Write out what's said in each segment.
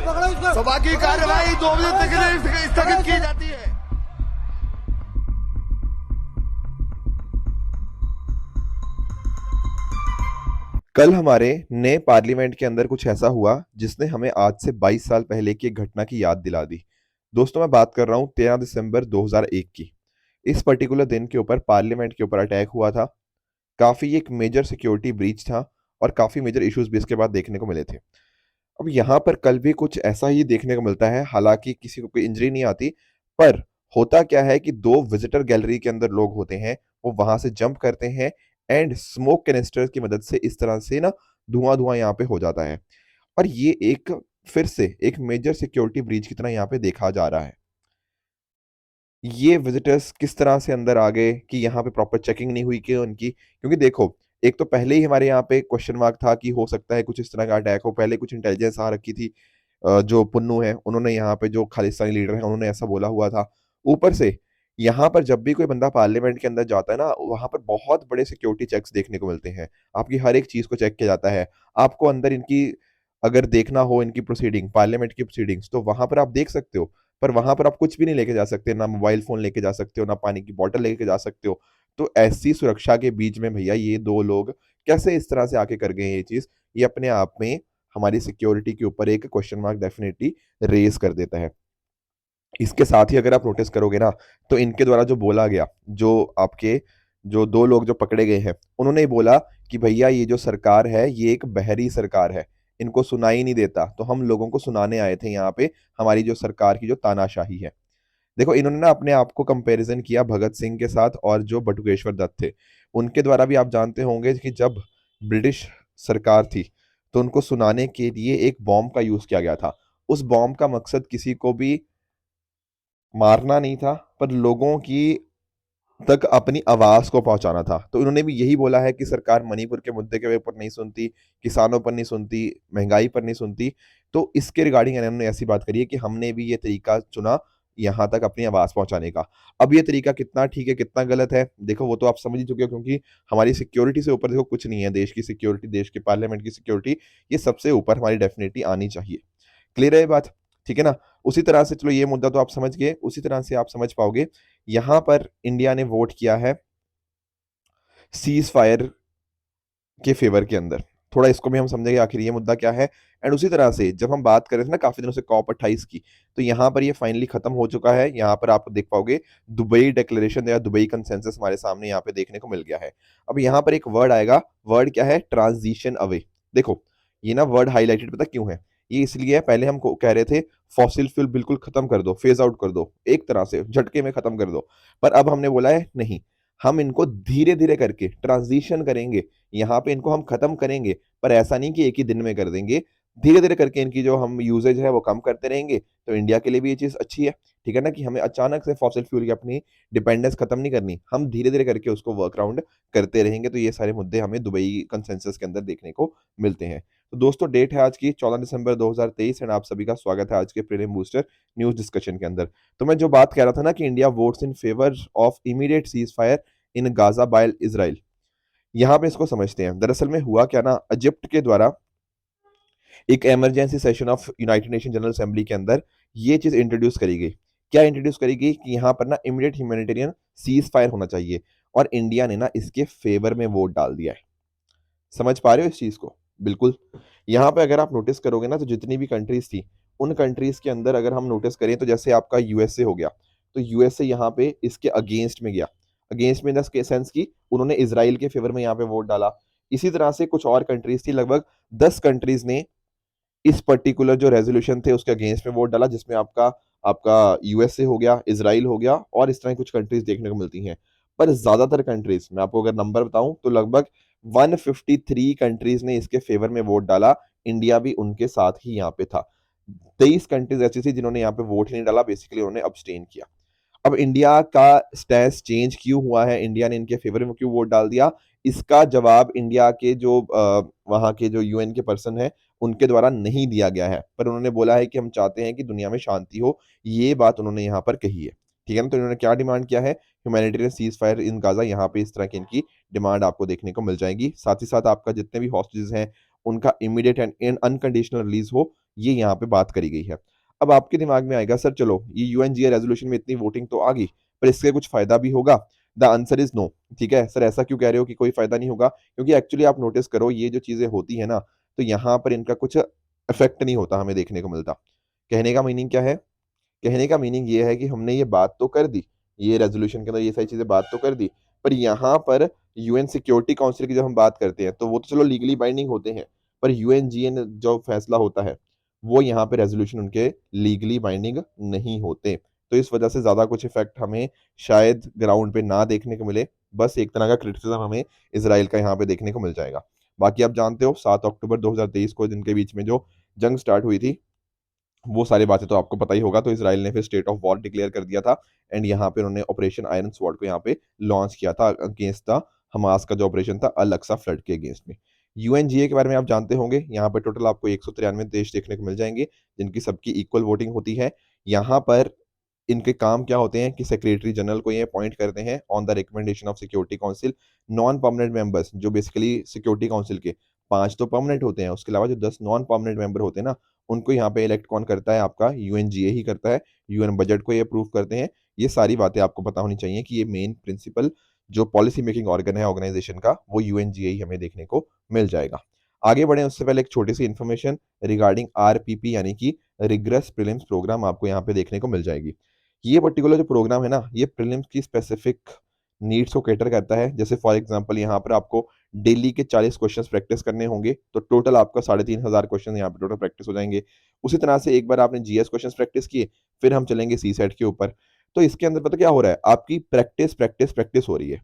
सभा की कार्यवाही 2 बजे तक के लिए स्थगित की जाती है। कल हमारे नए पार्लियामेंट के अंदर कुछ ऐसा हुआ जिसने हमें आज से 22 साल पहले की एक घटना की याद दिला दी। दोस्तों, मैं बात कर रहा हूँ 13 दिसंबर 2001 की। इस पर्टिकुलर दिन के ऊपर पार्लियामेंट के ऊपर अटैक हुआ था। काफी एक मेजर सिक्योरिटी ब्रीच था और काफी मेजर इश्यूज भी इसके बाद देखने को मिले थे। अब यहाँ पर कल भी कुछ ऐसा ही देखने को मिलता है। हालांकि किसी को कोई इंजरी नहीं आती, पर होता क्या है कि दो विजिटर गैलरी के अंदर लोग होते हैं, वो वहां से जंप करते हैं एंड स्मोक कैनिस्टर की मदद से इस तरह से ना धुआं धुआं यहाँ पे हो जाता है। और ये एक फिर से एक मेजर सिक्योरिटी ब्रीच की तरह यहाँ पे देखा जा रहा है। ये विजिटर्स किस तरह से अंदर आ गए कि यहाँ पे प्रॉपर चेकिंग नहीं हुई कि उनकी, क्योंकि देखो, एक तो पहले ही हमारे यहाँ पे क्वेश्चन मार्क था कि हो सकता है कुछ इस तरह का अटैक हो। पहले कुछ इंटेलिजेंस आ रखी थी। जो पुन्नू है उन्होंने यहाँ पे, जो खालिस्तानी लीडर है उन्होंने ऐसा बोला हुआ था। ऊपर से यहाँ पर जब भी कोई बंदा पार्लियामेंट के अंदर जाता है ना, वहां पर बहुत बड़े सिक्योरिटी चेक्स देखने को मिलते हैं। आपकी हर एक चीज को चेक किया जाता है। आपको अंदर इनकी अगर देखना हो, इनकी प्रोसीडिंग, पार्लियामेंट की प्रोसीडिंग्स, तो वहां पर आप देख सकते हो। पर वहां पर आप कुछ भी नहीं लेके जा सकते, ना मोबाइल फोन लेके जा सकते हो, ना पानी की बोतल लेके जा सकते हो। तो ऐसी सुरक्षा के बीच में भैया ये दो लोग कैसे इस तरह से आके कर गए ये चीज, ये अपने आप में हमारी सिक्योरिटी के ऊपर एक क्वेश्चन मार्क डेफिनेटली रेज कर देता है। इसके साथ ही अगर आप नोटिस करोगे ना, तो इनके द्वारा जो बोला गया, जो आपके जो दो लोग जो पकड़े गए हैं, उन्होंने ही बोला कि भैया ये जो सरकार है ये एक बहरी सरकार है, इनको सुनाई नहीं देता, तो हम लोगों को सुनाने आए थे यहाँ पे हमारी जो सरकार की जो तानाशाही है। देखो, इन्होंने ना अपने आप को कंपैरिजन किया भगत सिंह के साथ और जो बटुकेश्वर दत्त थे उनके द्वारा भी। आप जानते होंगे कि जब ब्रिटिश सरकार थी तो उनको सुनाने के लिए एक बॉम्ब का यूज किया गया था। उस बॉम्ब का मकसद किसी को भी मारना नहीं था, पर लोगों की तक अपनी आवाज को पहुंचाना था। तो इन्होंने भी यही बोला है कि सरकार मणिपुर के मुद्दे के ऊपर नहीं सुनती, किसानों पर नहीं सुनती, महंगाई पर नहीं सुनती। तो इसके रिगार्डिंग इन्होंने ऐसी बात करी है कि हमने भी ये तरीका चुना यहाँ तक अपनी आवाज पहुंचाने का। अब ये तरीका कितना ठीक है कितना गलत है, देखो वो तो आप समझ ही चुके हो, क्योंकि हमारी सिक्योरिटी से ऊपर देखो कुछ नहीं है। देश की सिक्योरिटी, देश के पार्लियामेंट की सिक्योरिटी, ये सबसे ऊपर हमारी डेफिनेटली आनी चाहिए। क्लियर है ये बात? ठीक है ना? उसी तरह से चलो, ये मुद्दा तो आप समझ गए, उसी तरह से आप समझ पाओगे यहां पर इंडिया ने वोट किया है सीज फायर के फेवर के अंदर। थोड़ा इसको भी हम समझेंगे आखिर ये मुद्दा क्या है। एंड उसी तरह से जब हम बात कर रहे थे ना काफी दिनों से COP 28 की, तो यहाँ पर ये फाइनली खत्म हो चुका है। यहाँ पर आप देख पाओगे दुबई डिक्लेरेशन या दुबई कंसेंसस हमारे सामने यहाँ पे देखने को मिल गया है। अब यहाँ पर एक वर्ड आएगा, वर्ड क्या है? Transition away. देखो, ये ना वर्ड हाईलाइटेड पता क्यों है? ये इसलिए है, पहले हम कह रहे थे फॉसिल फ्यूल बिल्कुल खत्म कर दो, फेज आउट कर दो, एक तरह से झटके में खत्म कर दो। पर अब हमने बोला है नहीं, हम इनको धीरे धीरे करके ट्रांजिशन करेंगे। यहाँ पे इनको हम खत्म करेंगे, पर ऐसा नहीं कि एक ही दिन में कर देंगे। धीरे धीरे करके इनकी जो हम यूजेज है वो कम करते रहेंगे। तो इंडिया के लिए भी ये चीज अच्छी है, ठीक है ना, कि हमें अचानक से फॉसिल फ्यूल की अपनी डिपेंडेंस खत्म नहीं करनी, हम धीरे धीरे करके उसको वर्क अराउंड करते रहेंगे। तो ये सारे मुद्दे हमें दुबई कंसेंसस के अंदर देखने को मिलते हैं। तो दोस्तों, डेट है आज की 14 दिसंबर 2023 एंड आप सभी का स्वागत है आज के प्रीलिम बूस्टर न्यूज डिस्कशन के अंदर। तो मैं जो बात कह रहा था ना कि India votes in favour of immediate cease fire in Gaza by Israel, यहाँ पे इसको समझते हैं। दरअसल में हुआ क्या ना, इजिप्ट के द्वारा एक emergency session of United nation general assembly के अंदर ये चीज इंट्रोड्यूस करी गई। क्या इंट्रोड्यूस करी गई? कि यहाँ पर ना इमीडिएट ह्यूमैनिटेरियन सीज फायर होना चाहिए, और इंडिया ने ना इसके फेवर में वोट डाल दिया है। समझ पा रहे हो इस चीज को? बिल्कुल। यहाँ पे अगर आप नोटिस करोगे ना, तो जितनी भी कंट्रीज थी उन कंट्रीज के अंदर अगर हम नोटिस करें, तो जैसे आपका यूएसए हो गया, तो यूएसए यहाँ पे इसके अगेंस्ट में गया। अगेंस्ट में इन द सेंस की उन्होंने इसराइल के फेवर में यहाँ पे वोट डाला। इसी तरह से कुछ और कंट्रीज थी, लगभग 10 कंट्रीज ने इस पर्टिकुलर जो रेजोल्यूशन थे उसके अगेंस्ट में वोट डाला, जिसमें आपका आपका यूएसए हो गया, इसराइल हो गया, और इस तरह की कुछ कंट्रीज देखने को मिलती हैं। पर ज्यादातर कंट्रीज, मैं आपको अगर नंबर बताऊं, तो लगभग 153 कंट्रीज ने इसके फेवर में वोट डाला। इंडिया भी उनके साथ ही यहाँ पे था। 23 कंट्रीज ऐसी थी जिन्होंने यहाँ पे वोट ही नहीं डाला, बेसिकली उन्होंने अब्सटेन किया। अब इंडिया का स्टैंस चेंज क्यों हुआ है, इंडिया ने इनके फेवर में क्यों वोट डाल दिया? इसका जवाब इंडिया के जो वहां के जो यूएन के पर्सन है उनके द्वारा नहीं दिया गया है, पर उन्होंने बोला है कि हम चाहते हैं कि दुनिया में शांति हो। ये बात उन्होंने यहाँ पर कही है, ठीक है ना? तो इन्होंने क्या डिमांड किया है? Humanitarian seize fire in Gaza. यहाँ पे इस तरह की इनकी डिमांड आपको देखने को मिल जाएगी। साथ ही साथ आपका जितने भी हॉस्टेजेस हैं उनका इमीडिएट एंड अनकंडीशनल रिलीज हो, ये यहाँ पे बात करी गई है। अब आपके दिमाग में आएगा सर चलो ये यूएनजीए रेजोल्यूशन में इतनी वोटिंग तो आ गई, पर इससे कुछ फायदा भी होगा? The answer is no. ठीक है सर, ऐसा क्यों कह रहे हो कि कोई फायदा नहीं होगा? क्योंकि एक्चुअली आप नोटिस करो ये जो चीजें होती है ना, तो यहाँ पर इनका कुछ इफेक्ट नहीं होता, हमें देखने को मिलता। कहने का मीनिंग क्या है? कहने का मीनिंग ये है कि हमने ये बात तो कर दी, ये रेजोल्यूशन के अंदर ये सारी चीजें बात तो कर दी, पर यहाँ पर यूएन सिक्योरिटी काउंसिल की जब हम बात करते हैं तो वो तो चलो लीगली बाइंडिंग होते हैं, पर यूएनजीए जो फैसला होता है वो यहाँ पे रेजोल्यूशन उनके लीगली बाइंडिंग नहीं होते। तो इस वजह से ज्यादा कुछ इफेक्ट हमें शायद ग्राउंड पे ना देखने को मिले, बस एक तरह का क्रिटिसिज्म हमें इसराइल का यहाँ पे देखने को मिल जाएगा। बाकी आप जानते हो 7 अक्टूबर 2023 को जिनके बीच में जो जंग स्टार्ट हुई थी, वो सारी बातें तो आपको पता ही होगा। तो इसराइल ने फिर स्टेट ऑफ वॉर डिक्लेयर कर दिया था एंड यहाँ पे उन्होंने ऑपरेशन आयरन स्वॉर्ड को यहाँ पे लॉन्च किया था अगेंस्ट द हमास का जो ऑपरेशन था अल अक्सा फ्लड के अगेंस्ट में। यूएनजीए के बारे में आप जानते होंगे, यहाँ पे टोटल आपको 193 देश देखने को मिल जाएंगे जिनकी सबकी इक्वल वोटिंग होती है। यहाँ पर इनके काम क्या होते हैं कि सेक्रेटरी जनरल को ये अपॉइंट करते हैं on the recommendation of security council. Non permanent members जो बेसिकली सिक्योरिटी काउंसिल के 5 तो परमानेंट होते हैं, उसके अलावा जो 10 नॉन परमानेंट मेंबर होते हैं ना, उनको यहाँ पे इलेक्ट कौन करता है? आपका यूएनजीए ही करता है। यूएन बजट को ये अप्रूव करते हैं। ये सारी बातें आपको पता होनी चाहिए कि ये मेन प्रिंसिपल जो पॉलिसी मेकिंग ऑर्गन है ऑर्गेनाइजेशन का, वो यूएनजीए ही हमें देखने को मिल जाएगा। आगे बढ़े उससे पहले एक छोटी सी इन्फॉर्मेशन रिगार्डिंग आरपीपी यानी कि रिग्रेस प्रीलिम्स प्रोग्राम आपको यहाँ पे देखने को मिल जाएगी। ये पर्टिकुलर जो प्रोग्राम है ना, ये प्रीलिम्स की स्पेसिफिक नीड्स को कैटर करता है। जैसे फॉर एग्जांपल यहाँ पर आपको डेली के 40 क्वेश्चंस प्रैक्टिस करने होंगे, तो टोटल आपका 3500 क्वेश्चन यहाँ पे टोटल प्रैक्टिस हो जाएंगे। उसी तरह से एक बार आपने जीएस क्वेश्चंस प्रैक्टिस किए, फिर हम चलेंगे सी सेट के ऊपर। तो इसके अंदर पता क्या हो रहा है? आपकी प्रैक्टिस प्रैक्टिस प्रैक्टिस हो रही है।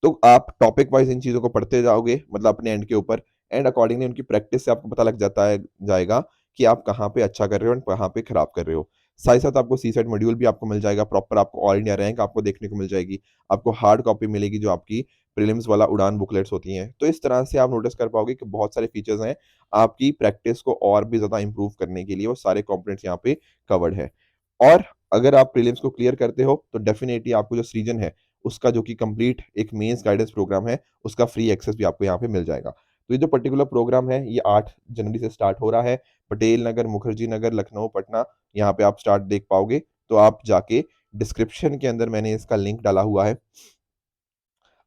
तो आप टॉपिक वाइज इन चीज़ों को पढ़ते जाओगे, मतलब अपने एंड के ऊपर, एंड अकॉर्डिंगली उनकी प्रैक्टिस से आपको पता लग जाता है जाएगा कि आप कहाँ पे अच्छा कर रहे हो और कहाँ पे खराब कर रहे हो। साथ ही साथ आपको सी सेट मॉड्यूल भी आपको मिल जाएगा, प्रॉपर आपको ऑल इंडिया रैंक आपको देखने को मिल जाएगी। आपको हार्ड कॉपी मिलेगी जो आपकी प्रीलिम्स वाला उड़ान बुकलेट्स होती हैं। तो इस तरह से आप नोटिस कर पाओगे कि बहुत सारे फीचर्स हैं आपकी प्रैक्टिस को और भी ज़्यादा इंप्रूव करने के लिए, वो सारे कंपोनेंट्स यहाँ पे कवर्ड है। और अगर आप प्रीलिम्स को क्लियर करते हो तो डेफिनेटली आपको जो सृजन है उसका जो कि कंप्लीट एक मेंस गाइडेंस प्रोग्राम है, उसका फ्री एक्सेस भी आपको यहाँ पे मिल जाएगा। तो ये जो पर्टिकुलर प्रोग्राम है ये 8 जनवरी से स्टार्ट हो रहा है। पटेल नगर, मुखर्जी नगर, लखनऊ, पटना, यहाँ पे आप स्टार्ट देख पाओगे। तो आप जाके डिस्क्रिप्शन के अंदर मैंने इसका लिंक डाला हुआ है,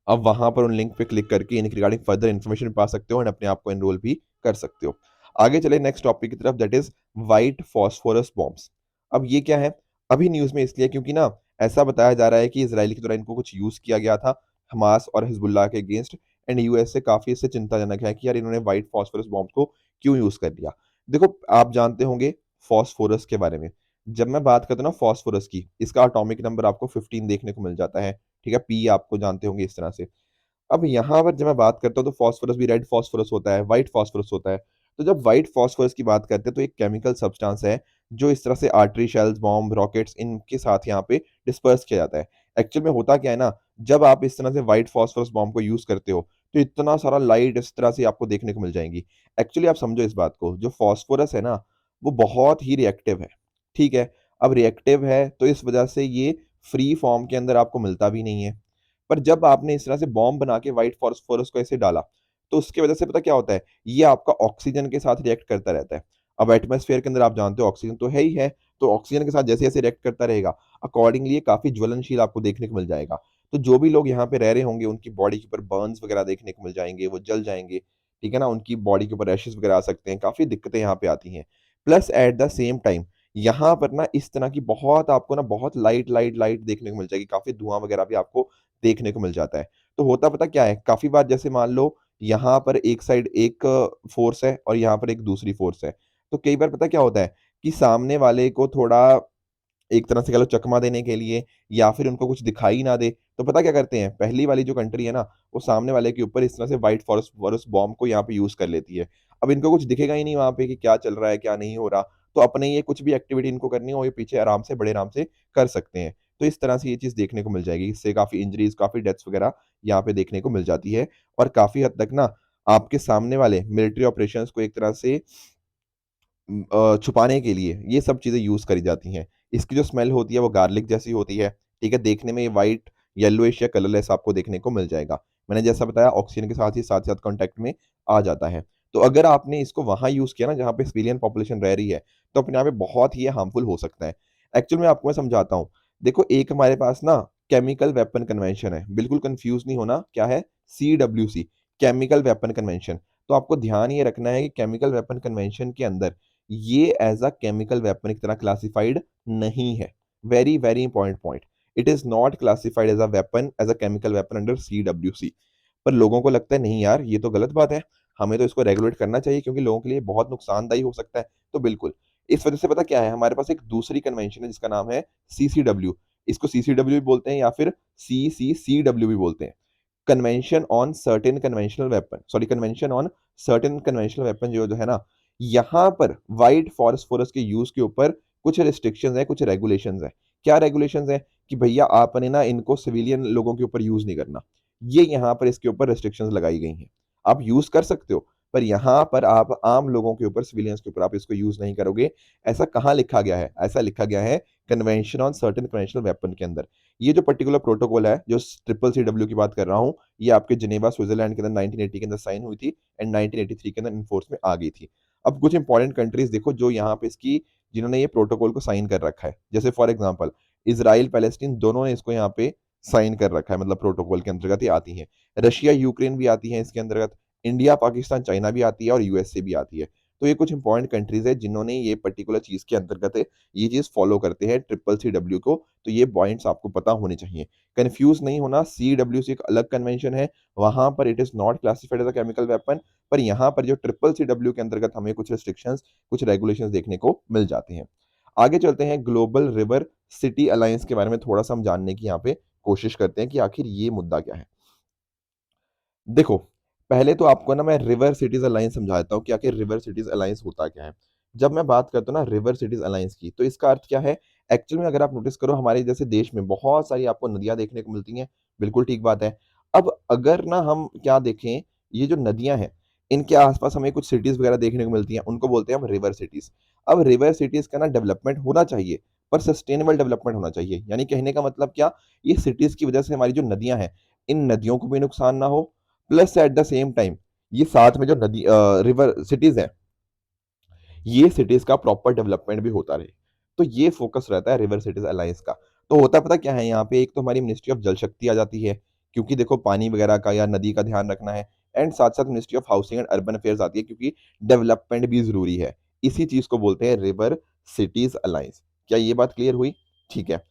अब वहां पर उन लिंक पे क्लिक करके इनकी रिगार्डिंग फर्दर इन्फॉर्मेशन पा सकते हो और अपने आप को एनरोल भी कर सकते हो। आगे चले नेक्स्ट टॉपिक की तरफ, that is white phosphorus bombs. अब ये क्या है? अभी न्यूज में इसलिए क्योंकि ना ऐसा बताया जा रहा है कि इसराइल के द्वारा इनको कुछ यूज किया गया था हमास और हिजबुल्लाह के अगेंस्ट, एंड यूएसए काफी इससे चिंताजनक है कि यार इन्होंने व्हाइट फॉस्फोरस बॉम्ब को क्यों यूज कर लिया। देखो आप जानते होंगे फॉस्फोरस के बारे में, जब मैं बात करता हूँ ना फॉस्फोरस की, इसका एटॉमिक नंबर आपको 15 देखने को मिल जाता है। ठीक है, पी आपको जानते होंगे इस तरह से। अब यहाँ पर जब मैं बात करता हूँ तो फॉस्फोरस भी रेड फॉस्फोरस होता है, व्हाइट फॉस्फोरस होता है। तो जब व्हाइट फॉस्फोरस की बात करते हैं तो एक केमिकल सब्सटेंस है जो इस तरह से आर्टरी शेल्स, बॉम्ब, रॉकेट्स इनके साथ यहाँ पे डिस्पर्स किया जाता है। एक्चुअल में होता क्या है ना, जब आप इस तरह से व्हाइट फॉस्फोरस बॉम्ब को यूज करते हो तो इतना सारा लाइट इस तरह से आपको देखने को मिल जाएंगी। एक्चुअली आप समझो इस बात को, जो फॉस्फोरस है ना वो बहुत ही रिएक्टिव है। ठीक है, अब रिएक्टिव है तो इस वजह से ये फ्री फॉर्म के अंदर आपको मिलता भी नहीं है। पर जब आपने इस तरह से बॉम्ब बना के व्हाइट फॉस्फोरस को ऐसे डाला, तो उसकी वजह से पता क्या होता है, ये आपका ऑक्सीजन के साथ रिएक्ट करता रहता है। अब एटमॉस्फेयर के अंदर आप जानते हो ऑक्सीजन तो है ही है, तो ऑक्सीजन के साथ जैसे जैसे रिएक्ट करता रहेगा, अकॉर्डिंगली ये काफी ज्वलनशील आपको देखने को मिल जाएगा। तो जो भी लोग यहाँ पे रह रहे होंगे उनकी बॉडी के ऊपर बर्न्स वगैरह देखने को मिल जाएंगे, वो जल जाएंगे। ठीक है ना, उनकी बॉडी के ऊपर रैशेस वगैरह आ सकते हैं, काफी दिक्कतें यहाँ पे आती हैं। Plus at the same time यहाँ पर ना इस तरह की बहुत आपको ना बहुत लाइट लाइट लाइट देखने को मिल जाएगी, काफी धुआं वगैरह भी आपको देखने को मिल जाता है। तो होता पता क्या है, काफी बार जैसे मान लो यहाँ पर एक साइड एक फोर्स है और यहाँ पर एक दूसरी फोर्स है, तो कई बार पता क्या होता है कि सामने वाले को थोड़ा एक तरह से कह लो चकमा देने के लिए, या फिर उनको कुछ दिखाई ना दे, तो पता क्या करते हैं, पहली वाली जो कंट्री है ना वो सामने वाले के ऊपर इस तरह से व्हाइट फॉस्फोरस बॉम्ब को यहाँ पे यूज कर लेती है। अब इनको कुछ दिखेगा ही नहीं वहां पे कि क्या चल रहा है क्या नहीं हो रहा, तो अपने ये कुछ भी एक्टिविटी इनको करनी हो ये पीछे आराम से बड़े आराम से कर सकते हैं। तो इस तरह से ये चीज देखने को मिल जाएगी, इससे काफी इंजरीज काफी डेथ्स वगैरह यहाँ पे देखने को मिल जाती है। और काफी हद तक ना आपके सामने वाले मिलिट्री ऑपरेशंस को एक तरह से छुपाने के लिए ये सब चीज़ें यूज़ करी जाती हैं। इसकी जो स्मेल होती है वो गार्लिक जैसी होती है। ठीक है, देखने में ये व्हाइट, येलोइश या कलरलेस आपको देखने को मिल जाएगा। मैंने जैसा बताया ऑक्सीजन के साथ ही साथ-साथ कॉन्टैक्ट में आ जाता है। तो अगर आपने इसको वहाँ यूज़ किया ना जहाँ पे सिविलियन पॉपुलेशन रह रही है, तो अपने आप में बहुत ही ये हार्मफुल हो सकता है। एक्चुअल में आपको मैं समझाता हूँ। देखो एक हमारे पास ना केमिकल वेपन कन्वेंशन है, बिल्कुल कन्फ्यूज़ नहीं होना, क्या है? CWC, chemical weapon convention. तो आपको ध्यान ये रखना है कि केमिकल वेपन कन्वेंशन के अंदर ये एज़ अ केमिकल वेपन की तरह क्लासिफाइड नहीं है। Very, very important point. It is not classified as a weapon, as a chemical weapon under CWC. पर लोगों को लगता है नहीं यार ये तो गलत बात है, हमें तो इसको रेगुलेट करना चाहिए क्योंकि लोगों के लिए बहुत नुकसानदायी हो सकता है। तो बिल्कुल, इस वजह से पता क्या है हमारे पास एक दूसरी कन्वेंशन है जिसका नाम है सीसीडब्ल्यू। इसको सीसीडब्ल्यू भी बोलते हैं या फिर सीसीसीडब्ल्यू भी बोलते हैं। Convention on certain conventional weapon, sorry convention on certain conventional weapon जो जो है ना, यहाँ पर व्हाइट फॉस्फोरस के यूज़ के ऊपर कुछ रिस्ट्रिक्शंस हैं, कुछ रेगुलेशंस हैं। क्या रेगुलेशंस हैं? कि भैया आपने ना इनको सिविलियन लोगों के ऊपर यूज़ नहीं करना। ये यहाँ पर इसके ऊपर रिस्ट्रिक्शंस लगाई गई हैं। आप यूज़ कर सकते हो, पर यहाँ पर आप आम लोगों के ऊपर, सिविलियंस के ऊपर आप इसको यूज़ नहीं करोगे। ऐसा कहाँ लिखा गया है? ऐसा लिखा गया है convention on certain conventional weapon के अंदर। ये जो पर्टिकुलर प्रोटोकॉल है, जो ट्रिपल सीडब्ल्यू की बात कर रहा हूँ, ये आपके जिनेवा स्विट्जरलैंड के अंदर 1980 के अंदर साइन हुई थी एंड 1983 के अंदर इन्फोर्स में आ गई थी। अब कुछ इंपॉर्टेंट कंट्रीज देखो जो यहाँ पे इसकी, जिन्होंने ये प्रोटोकॉल को साइन कर रखा है, जैसे फॉर एग्जांपल इजराइल पैलेस्टीन दोनों ने इसको यहाँ पे साइन कर रखा है, मतलब प्रोटोकॉल के अंतर्गत ये आती है। रशिया यूक्रेन भी आती है इसके अंतर्गत, इंडिया पाकिस्तान चाइना भी आती है और यूएसए भी आती है। तो ये कुछ इंपॉर्टेंट कंट्रीज है जिन्होंने ये पर्टिकुलर चीज के अंतर्गत ये चीज फॉलो करते हैं ट्रिपल सी डब्ल्यू को। तो ये पॉइंट्स आपको पता होने चाहिए, कंफ्यूज नहीं होना। सी डब्ल्यू सी एक अलग कन्वेंशन है, वहां पर it is not classified as a chemical weapon. पर यहाँ पर जो ट्रिपल सी डब्ल्यू के अंतर्गत हमें कुछ रिस्ट्रिक्शंस, कुछ रेगुलेशंस देखने को मिल जाते हैं। आगे चलते हैं, ग्लोबल रिवर सिटी अलायंस के बारे में थोड़ा सा हम जानने की यहाँ पे कोशिश करते हैं कि आखिर ये मुद्दा क्या है। देखो, पहले तो आपको ना मैं रिवर सिटीज़ अलायंस समझाता हूँ कि आखिर रिवर सिटीज़ अलायंस होता क्या है। जब मैं बात करता हूँ ना रिवर सिटीज़ अलायंस की, तो इसका अर्थ क्या है? एक्चुअल में अगर आप नोटिस करो हमारे जैसे देश में बहुत सारी आपको नदियाँ देखने को मिलती हैं, बिल्कुल ठीक बात है। अब अगर ना हम क्या देखें, ये जो नदियाँ हैं, इनके आस-पास हमें कुछ सिटीज़ वगैरह देखने को मिलती हैं, उनको बोलते हैं हम रिवर सिटीज़। अब रिवर सिटीज़ का ना डेवलपमेंट होना चाहिए, पर सस्टेनेबल डेवलपमेंट होना चाहिए। यानी कहने का मतलब क्या? ये सिटीज़ की वजह से हमारी जो नदियाँ हैं, इन नदियों को भी नुकसान ना हो, plus at the same time ये साथ में जो रिवर सिटीज है, ये सिटीज का प्रॉपर डेवलपमेंट भी होता रहे। तो ये फोकस रहता है रिवर सिटीज अलायंस का। तो होता पता क्या है यहाँ पे, एक तो हमारी मिनिस्ट्री ऑफ जल शक्ति आ जाती है, क्योंकि देखो पानी वगैरह का या नदी का ध्यान रखना है। एंड साथ साथ ministry of housing and urban affairs आती है, क्योंकि डेवलपमेंट भी जरूरी है। इसी चीज को बोलते हैं रिवर सिटीज अलायंस। क्या ये बात क्लियर हुई? ठीक है।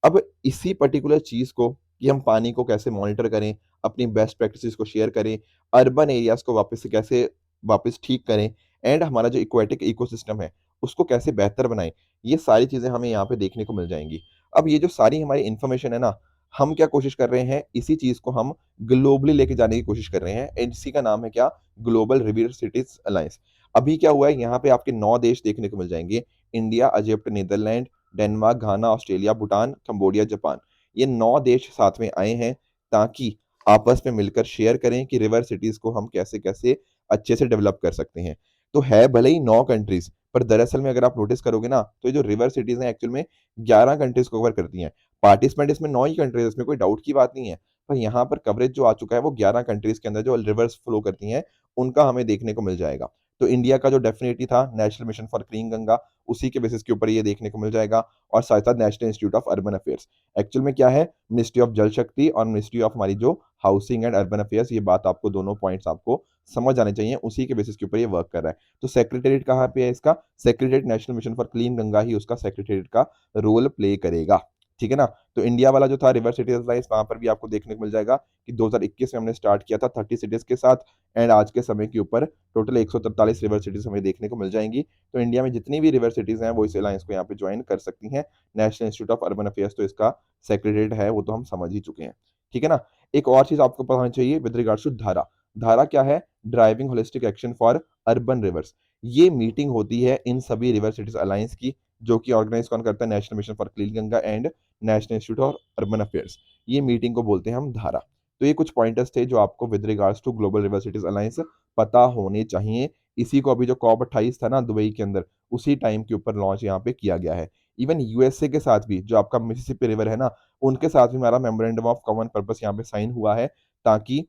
अब इसी पर्टिकुलर चीज़ को कि हम पानी को कैसे मॉनिटर करें, अपनी बेस्ट प्रैक्टिसेस को शेयर करें, अर्बन एरियाज़ को वापस से कैसे वापस ठीक करें एंड हमारा जो एक्वेटिक इकोसिस्टम है, उसको कैसे बेहतर बनाएँ, ये सारी चीज़ें हमें यहाँ पे देखने को मिल जाएँगी। अब ये जो सारी हमारी इन्फॉर्मेशन है ना, हम क्या कोशिश कर रहे हैं, इसी चीज़ को हम ग्लोबली लेके जाने की कोशिश कर रहे हैं एंड इसी का नाम है क्या? Global river cities alliance. अभी क्या हुआ है, यहाँ पे आपके 9 देश देखने को मिल जाएँगे, इंडिया, इजिप्ट, नीदरलैंड, डेनमार्क, घाना, ऑस्ट्रेलिया, भूटान, कंबोडिया, जापान। ये 9 देश साथ में आए हैं ताकि आपस में मिलकर शेयर करें कि रिवर सिटीज़ को हम कैसे-कैसे अच्छे से डेवलप कर सकते हैं। तो है भले ही 9 कंट्रीज़, पर दरअसल में अगर आप नोटिस करोगे ना, तो ये जो रिवर सिटीज़ हैं एक्चुअल में 11 कंट्रीज़ को कवर करती हैं। पार्टिसिपेंट इसमें 9 ही कंट्रीज़ हैं, इसमें कोई डाउट की बात नहीं है। पर यहाँ पर कवरेज जो आ चुका है वो 11 कंट्रीज़ के अंदर जो रिवर्स फ्लो करती हैं, उनका हमें देखने को मिल जाएगा। तो इंडिया का जो डेफिनिटली था national mission for clean Ganga, उसी के बेसिस के ऊपर ये देखने को मिल जाएगा। और साथ साथ national institute of urban affairs, actual में क्या है, मिनिस्ट्री ऑफ जल शक्ति और मिनिस्ट्री ऑफ हमारी जो हाउसिंग एंड अर्बन अफेयर्स, ये बात आपको दोनों पॉइंट्स आपको समझ आने चाहिए, उसी के बेसिस के ऊपर ये वर्क कर रहा है। तो सेक्रेटेरिएट कहाँ पे है इसका? Secretariat national mission for clean Ganga ही उसका सेक्रेटेरिएट का रोल प्ले करेगा। ठीक है ना? तो इंडिया वाला जो था रिवर सिटीज अलायंस, वहां पर भी आपको देखने को मिल जाएगा कि 2021 में हमने स्टार्ट किया था 30 सिटीज के साथ एंड आज के समय के ऊपर टोटल 143 रिवर सिटीज हमें देखने को मिल जाएंगी। तो इंडिया में जितनी भी रिवर सिटीज हैं वो इस अलायंस को यहाँ पे ज्वाइन कर सकती हैं। National institute of urban affairs तो इसका सेक्रेटेरिएट है, वो तो हम समझ ही चुके हैं। ठीक है ना? एक और चीज आपको पता होनी चाहिए विद रिगार्ड्स टू धारा। धारा क्या है? Driving holistic action for urban reverse. ये मीटिंग होती है इन सभी रिवर सिटीज अलायंस की, जो कि ऑर्गेनाइज कौन करता है? National mission for clean Ganga and national institute of urban affairs. ये मीटिंग को बोलते हैं हम धारा। तो ये कुछ पॉइंटर्स थे जो आपको with regards to global river cities alliance पता होने चाहिए। इसी को अभी जो कॉप 28 था ना दुबई के अंदर, उसी टाइम के ऊपर लॉन्च यहाँ पे किया गया है। इवन यूएसए के साथ भी जो आपका मिसिसिपी रिवर है ना, उनके साथ भी हमारा मेमोरेंडम ऑफ कॉमन पर्पस यहाँ पे साइन हुआ है, ताकि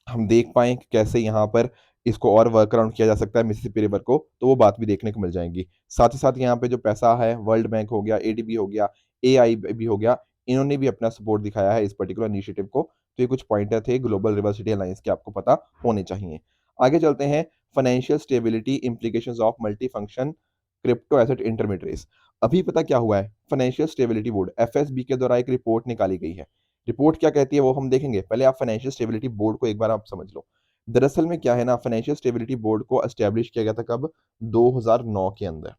हम देख पाएँ कि कैसे यहाँ पर इसको और वर्क अराउंड किया जा सकता है मिसिसिपी रिवर को, तो वो बात भी देखने को मिल जाएंगी। साथ ही साथ यहाँ पे जो पैसा है, वर्ल्ड बैंक हो गया, एडीबी हो गया, एआईबी हो गया, इन्होंने भी अपना सपोर्ट दिखाया है इस पर्टिकुलर इनिशिएटिव को। तो ये कुछ पॉइंटर थे ग्लोबल रिवर सिटी अलायंस के, आपको पता होने चाहिए। आगे चलते हैं, financial stability implications of multi function crypto asset intermediaries. अभी पता क्या हुआ है, फाइनेंशियल स्टेबिलिटी बोर्ड एफएसबी के द्वारा एक रिपोर्ट निकाली गई है। रिपोर्ट क्या कहती है वो हम देखेंगे, पहले आप फाइनेंशियल स्टेबिलिटी बोर्ड को एक बार आप समझ लो। दरअसल में क्या है ना, फाइनेंशियल स्टेबिलिटी बोर्ड को एस्टेब्लिश किया गया था कब, 2009 के अंदर।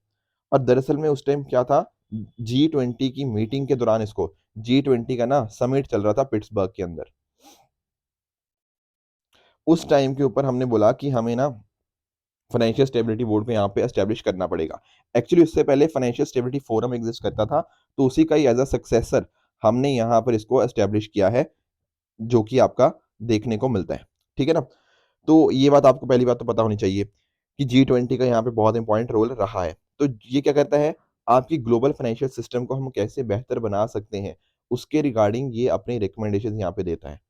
और दरअसल में उस टाइम क्या था, G20 की मीटिंग के दौरान इसको, G20 का ना समिट चल रहा था पिट्सबर्ग के अंदर। उस टाइम के ऊपर हमने बोला कि हमें ना फाइनेंशियल स्टेबिलिटी बोर्ड को यहाँ पे एस्टेब्लिश करना पड़ेगा। एक्चुअली उससे पहले फाइनेंशियल स्टेबिलिटी फोरम एग्जिस्ट करता था, तो उसी का ही एज अ सक्सेसर हमने यहाँ पर इसको एस्टेब्लिश किया है, जो कि आपका देखने को मिलता है। ठीक है ना? तो ये बात आपको पहली बात तो पता होनी चाहिए कि G20 का यहाँ पे बहुत इंपॉर्टेंट रोल रहा है। तो ये क्या करता है, आपकी ग्लोबल फाइनेंशियल सिस्टम को हम कैसे बेहतर बना सकते हैं, उसके रिगार्डिंग ये अपनी रिकमेंडेशन यहाँ पे देता है।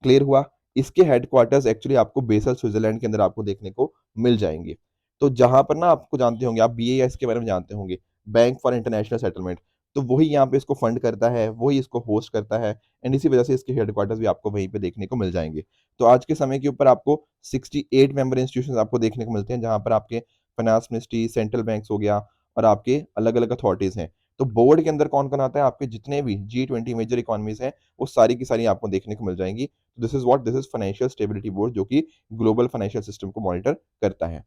क्लियर हुआ? इसके हेडक्वार्टर्स एक्चुअली आपको बेसल स्विट्जरलैंड के अंदर आपको देखने को मिल जाएंगे। तो जहां पर ना आपको जानते होंगे, आप बीएएस के बारे में जानते होंगे, बैंक फॉर इंटरनेशनल सेटलमेंट, तो वही यहाँ पे इसको फंड करता है, वही इसको होस्ट करता है, एंड इसी वजह से इसके हेडक्वार्टर्स भी आपको वहीं पे देखने को मिल जाएंगे। तो आज के समय के ऊपर आपको 68 मेंबर इंस्टीट्यूशन आपको देखने को मिलते हैं, जहां पर आपके फाइनेंस मिनिस्ट्री, सेंट्रल बैंक्स हो गया, और आपके अलग अलग अथॉरिटीज हैं। तो बोर्ड के अंदर कौन कौन आता है, आपके जितने भी G20 मेजर इकोनॉमीज हैं, वो सारी की सारी आपको देखने को मिल जाएंगी। This is financial stability board, जो कि ग्लोबल फाइनेंशियल सिस्टम को मॉनिटर करता है।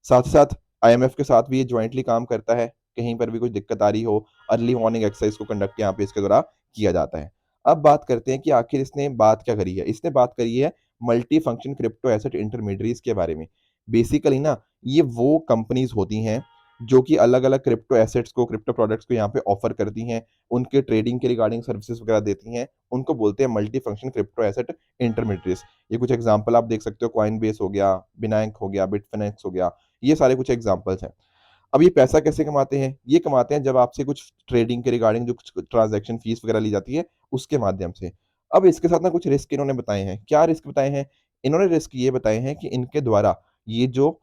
साथ ही साथ आईएमएफ के साथ भी ये ज्वाइंटली काम करता है, कहीं पर भी कोई दिक्कत आ रही हो, अर्ली वार्निंग एक्सरसाइज को कंडक्ट यहाँ पे इसके द्वारा किया जाता है। अब बात करते हैं कि आखिर इसने बात क्या करी है। इसने बात करी है multi function crypto asset intermediaries के बारे में। बेसिकली ना, ये वो कंपनीज होती हैं जो कि अलग अलग क्रिप्टो एसेट्स को, क्रिप्टो प्रोडक्ट्स को यहाँ पे ऑफर करती हैं, उनके ट्रेडिंग के रिगार्डिंग सर्विसेज वगैरह देती हैं, उनको बोलते हैं multi function crypto asset intermediaries. ये कुछ एग्जांपल आप देख सकते हो, कॉइनबेस हो गया, बिनांक हो गया, बिटफिनेक्स हो गया, ये सारे कुछ एग्जांपल्स हैं। अब ये पैसा कैसे कमाते हैं, ये कमाते हैं जब आपसे कुछ ट्रेडिंग के रिगार्डिंग जो कुछ ट्रांजैक्शन फीस वगैरह ली जाती है, उसके माध्यम से। अब इसके साथ ना कुछ रिस्क इन्होंने बताए हैं। क्या रिस्क बताए हैं? इन्होंने रिस्क ये बताए हैं कि इनके द्वारा ये जो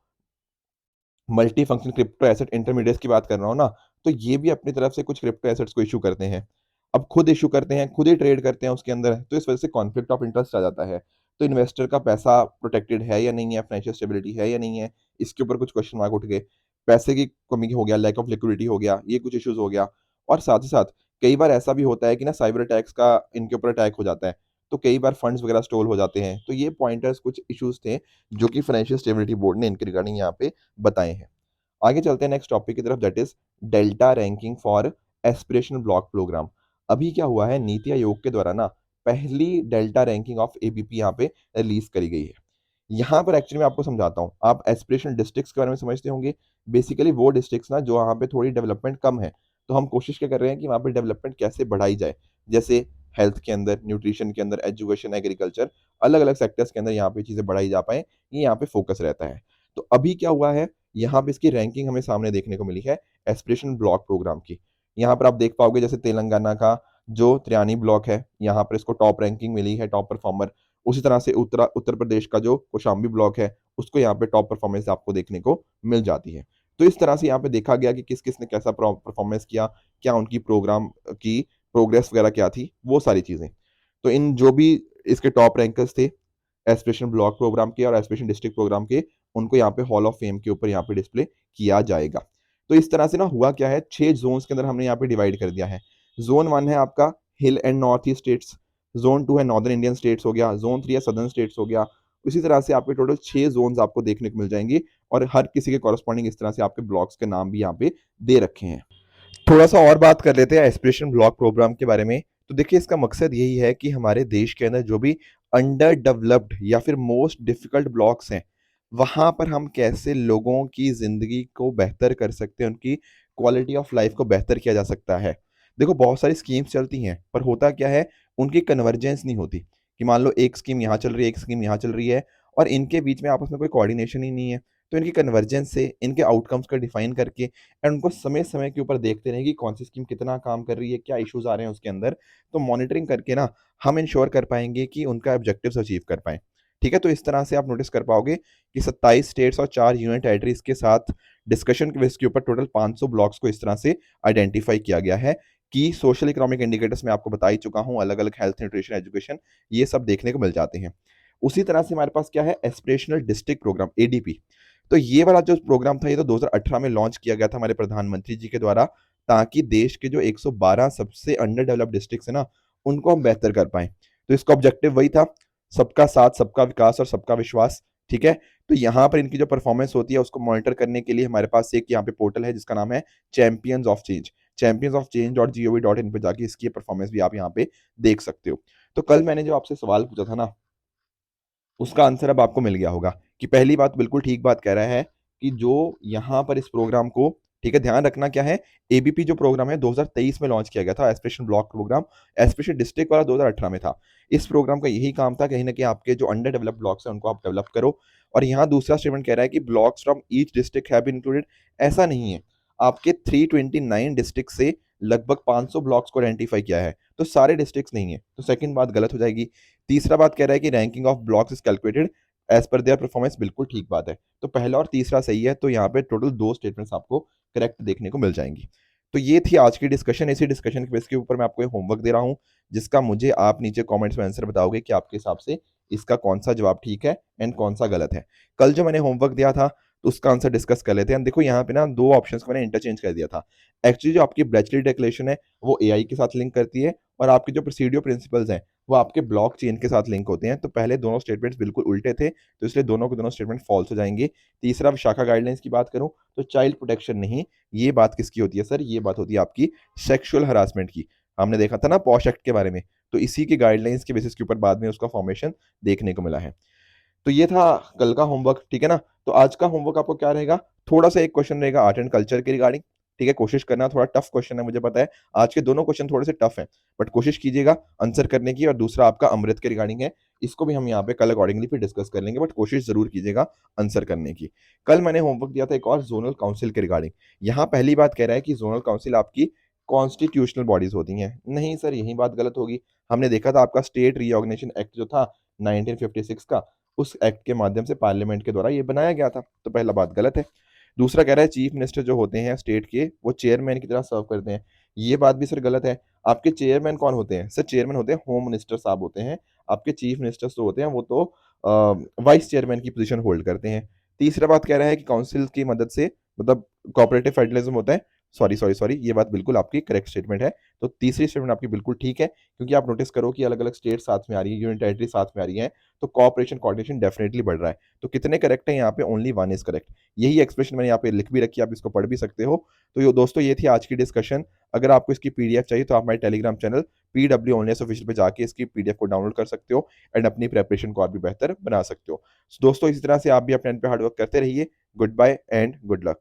multi function crypto asset intermediates की बात कर रहा हूँ ना, तो ये भी अपनी तरफ से कुछ क्रिप्टो एसेट्स को इशू करते हैं। अब खुद इशू करते हैं, खुद ही ट्रेड करते हैं उसके अंदर, तो इस वजह से कॉन्फ्लिक्ट ऑफ इंटरेस्ट आ जाता है। तो इन्वेस्टर का पैसा प्रोटेक्टेड है या नहीं है, फाइनेंशियल स्टेबिलिटी है या नहीं है, इसके ऊपर कुछ क्वेश्चन मार्क उठ गए। पैसे की कमी हो गया, लैक ऑफ लिक्विडिटी हो गया, ये कुछ इश्यूज हो गया। और साथ ही साथ कई बार ऐसा भी होता है कि ना साइबर अटैक्स का इनके ऊपर अटैक हो जाता है, तो कई बार फंड्स वगैरह स्टोल हो जाते हैं। तो ये पॉइंटर्स कुछ इश्यूज थे जो कि फाइनेंशियल स्टेबिलिटी बोर्ड ने इनके रिगार्डिंग यहाँ पे बताए हैं। आगे चलते हैं नेक्स्ट टॉपिक की तरफ, that is delta ranking for aspirational block programme. अभी क्या हुआ है, नीति आयोग के द्वारा ना पहली डेल्टा रैंकिंग ऑफ एबीपी यहाँ पे रिलीज करी गई है। यहाँ पर एक्चुअली मैं आपको समझाता हूँ, आप एस्पिरेशनल डिस्ट्रिक्ट्स के बारे में समझते होंगे। बेसिकली वो डिस्ट्रिक्ट्स ना जो वहाँ पे थोड़ी डेवलपमेंट कम है, तो हम कोशिश क्या कर रहे हैं कि वहाँ पे डेवलपमेंट कैसे बढ़ाई जाए। जैसे हेल्थ के अंदर, न्यूट्रिशन के अंदर, एजुकेशन, एग्रीकल्चर, अलग अलग सेक्टर्स के अंदर यहाँ पे चीज़ें बढ़ाई जा पाए, ये यहाँ पे फोकस रहता है। तो अभी क्या हुआ है, यहाँ पे इसकी रैंकिंग हमें सामने देखने को मिली है एस्पिरेशन ब्लॉक प्रोग्राम की। यहाँ पर आप देख पाओगे जैसे तेलंगाना का जो त्रियानी ब्लॉक है, यहाँ पर इसको टॉप रैंकिंग मिली है, टॉप परफॉर्मर। उसी तरह से उत्तर प्रदेश का जो कौशाम्बी ब्लॉक है, उसको यहाँ पे टॉप परफॉर्मेंस आपको देखने को मिल जाती है। तो इस तरह से यहाँ पे देखा गया कि किस किस ने कैसा परफॉर्मेंस किया, क्या उनकी प्रोग्राम की प्रोग्रेस वगैरह क्या थी, वो सारी चीज़ें। तो इन जो भी इसके टॉप रैंकर्स थे एस्पिरेशन ब्लॉक प्रोग्राम के और एस्पिरेशन डिस्ट्रिक्ट प्रोग्राम के, उनको यहाँ पे हॉल ऑफ फेम के ऊपर यहाँ पे डिस्प्ले किया जाएगा। तो इस तरह से ना हुआ क्या है, 6 जोन्स के अंदर हमने यहाँ पे डिवाइड कर दिया है। जोन 1 है आपका hill and north east states, zone 2 है नॉर्दर्न इंडियन स्टेट्स हो गया, जोन 3 है सदर्न स्टेट्स हो गया। इसी तरह से आपके टोटल 6 जोन्स आपको देखने को मिल जाएंगे, और हर किसी के कॉरस्पॉन्डिंग इस तरह से आपके ब्लॉक्स के नाम भी यहाँ पे दे रखे हैं। थोड़ा सा और बात कर लेते हैं एस्पिरेशन ब्लॉक प्रोग्राम के बारे में। तो देखिए, इसका मकसद यही है कि हमारे देश के अंदर जो भी अंडर डेवलप्ड या फिर मोस्ट डिफिकल्ट ब्लॉक्स हैं, वहाँ पर हम कैसे लोगों की ज़िंदगी को बेहतर कर सकते हैं, उनकी क्वालिटी ऑफ लाइफ को बेहतर किया जा सकता है। देखो, बहुत सारी स्कीम्स चलती हैं, पर होता क्या है, उनकी कन्वर्जेंस नहीं होती। कि मान लो एक स्कीम यहाँ चल रही है, एक स्कीम यहाँ चल रही है, और इनके बीच में आपस में कोई कोऑर्डिनेशन ही नहीं है। तो इनकी कन्वर्जेंस से इनके आउटकम्स का डिफाइन करके एंड उनको समय समय के ऊपर देखते रहें कि कौन सी स्कीम कितना काम कर रही है, क्या इश्यूज आ रहे हैं उसके अंदर। तो मॉनिटरिंग करके ना हम इंश्योर कर पाएंगे कि उनका ऑब्जेक्टिव्स अचीव कर पाएं। ठीक है, तो इस तरह से आप नोटिस कर पाओगे कि 27 स्टेट्स और 4 यूनियन टेरिटरीज के साथ डिस्कशन के बेस के ऊपर टोटल 500 ब्लॉक्स को इस तरह से आइडेंटिफाई किया गया है कि सोशल इकोनॉमिक इंडिकेटर्स मैं आपको बता ही चुका हूं, अलग अलग हेल्थ, न्यूट्रिशन, एजुकेशन, ये सब देखने को मिल जाते हैं। उसी तरह से हमारे पास क्या है, एस्पिरेशनल डिस्ट्रिक्ट प्रोग्राम, एडीपी। तो ये वाला जो प्रोग्राम था ये तो 2018 में लॉन्च किया गया था हमारे प्रधानमंत्री जी के द्वारा, ताकि देश के जो 112 सबसे अंडर डेवलप्ड डिस्ट्रिक्ट्स है ना, उनको हम बेहतर कर पाएं। तो इसका ऑब्जेक्टिव वही था, सबका साथ, सबका विकास और सबका विश्वास। ठीक है, तो यहाँ पर इनकी जो परफॉर्मेंस होती है उसको मॉनिटर करने के लिए हमारे पास एक यहाँ पे पोर्टल है जिसका नाम है चैंपियंस ऑफ चेंज, championsofchange.gov.in पे जाके इसकी परफॉर्मेंस भी आप यहाँ पे देख सकते हो। तो कल मैंने जो आपसे सवाल पूछा था ना, उसका आंसर अब आपको मिल गया होगा कि पहली बात, बिल्कुल ठीक बात कह रहा है कि जो यहाँ पर इस प्रोग्राम को, ठीक है, ध्यान रखना क्या है, एबीपी जो प्रोग्राम है 2023 में लॉन्च किया गया था, aspiration block programme. Aspiration district वाला 2018 में था। इस प्रोग्राम का यही काम था, कहीं ना कहीं आपके जो अंडर डेवलप्ड ब्लॉक्स हैं उनको आप डेवलप करो। और यहाँ दूसरा स्टेटमेंट कह रहा है कि blocks from each district have been included. ऐसा नहीं है, आपके 329 डिस्ट्रिक्ट से लगभग 500 ब्लॉक्स को आइडेंटिफाई किया है, तो सारे डिस्ट्रिक्ट्स नहीं है, तो सेकंड बात गलत हो जाएगी। तीसरा बात कह रहा है कि ranking of blocks is calculated as per their performance, बिल्कुल ठीक बात है। तो पहला और तीसरा सही है, तो यहाँ पे टोटल 2 स्टेटमेंट्स आपको करेक्ट देखने को मिल जाएंगी। तो ये थी आज की डिस्कशन। इसी डिस्कशन के बेस के ऊपर मैं आपको होमवर्क दे रहा हूँ, जिसका मुझे आप नीचे कमेंट्स में आंसर बताओगे कि आपके हिसाब से इसका कौन सा जवाब ठीक है एंड कौन सा गलत है। कल जो मैंने होमवर्क दिया था तो उसका आंसर डिस्कस कर लेते हैं। देखो यहाँ पे ना 2 ऑप्शंस को मैंने इंटरचेंज कर दिया था। एक्चुअली जो आपकी ब्लेचली डिक्लेरेशन है वो एआई के साथ लिंक करती है, और आपके जो प्रोसीड्यूर प्रिंसिपल्स हैं वो आपके ब्लॉक चेन के साथ लिंक होते हैं। तो पहले दोनों स्टेटमेंट्स बिल्कुल उल्टे थे, तो इसलिए दोनों के दोनों स्टेटमेंट फॉल्स हो जाएंगे। तीसरा, विशाखा गाइडलाइंस की बात करूं तो चाइल्ड प्रोटेक्शन नहीं, ये बात किसकी होती है सर, ये बात होती है आपकी सेक्सुअल हरासमेंट की। हमने देखा था ना पॉश एक्ट के बारे में, तो इसी के गाइडलाइंस के बेसिस के ऊपर बाद में उसका फॉर्मेशन देखने को मिला है। तो ये था कल का होमवर्क, ठीक है ना। तो आज का होमवर्क आपको क्या रहेगा, थोड़ा सा एक क्वेश्चन रहेगा आर्ट एंड कल्चर के रिगार्डिंग। ठीक है, कोशिश करना, थोड़ा टफ क्वेश्चन है मुझे पता है, आज के दोनों क्वेश्चन थोड़े से टफ हैं, बट कोशिश कीजिएगा आंसर करने की। और दूसरा आपका अमृत के रिगार्डिंग है, इसको भी हम यहाँ पे कल अकॉर्डिंगली फिर डिस्कस कर लेंगे, बट कोशिश जरूर कीजिएगा आंसर करने की। कल मैंने होमवर्क दिया था एक और जोनल काउंसिल के रिगार्डिंग। यहाँ पहली बात कह रहा है कि जोनल काउंसिल आपकी कॉन्स्टिट्यूशनल बॉडीज होती हैं। नहीं सर, यही बात गलत होगी। हमने देखा था आपका स्टेट रीऑर्गेनाइजेशन एक्ट जो था 1956 का, उस एक्ट के माध्यम से पार्लियामेंट के द्वारा ये बनाया गया था, तो पहला बात गलत है। दूसरा कह रहा है चीफ मिनिस्टर जो होते हैं स्टेट के वो चेयरमैन की तरह सर्व करते हैं, ये बात भी सर गलत है। आपके चेयरमैन कौन होते हैं सर, चेयरमैन होते हैं होम मिनिस्टर साहब होते हैं। आपके चीफ मिनिस्टर्स जो होते हैं वो तो वाइस चेयरमैन की पोजीशन होल्ड करते हैं। तीसरा बात कह रहा है कि काउंसिल की मदद से, मतलब कोऑपरेटिव फेडरलिज्म होता है। सॉरी सॉरी सॉरी, ये बात बिल्कुल आपकी करेक्ट स्टेटमेंट है। तो तीसरी स्टेटमेंट आपकी बिल्कुल ठीक है, क्योंकि आप नोटिस करो कि अलग अलग स्टेट साथ में आ रही है, यूनियन टेरिटरी साथ में आ रही है, तो कोऑपरेशन कोऑर्डिनेशन डेफिनेटली बढ़ रहा है। तो कितने करेक्ट है यहाँ पे, ओनली 1 इज करेक्ट। यही एक्सप्रेशन मैंने यहाँ पे लिख भी रखी है, आप इसको पढ़ भी सकते हो। तो ये दोस्तों, ये थी आज की डिस्कशन। अगर आपको इसकी पीडीएफ चाहिए तो आप हमारे Telegram channel PW online official पे जाके इसकी पीडीएफ को डाउनलोड कर सकते हो एंड अपनी प्रेपरेशन को और भी बेहतर बना सकते हो। दोस्तों, इसी तरह से आप भी अपने एंड पे हार्डवर्क करते रहिए। Goodbye and good luck.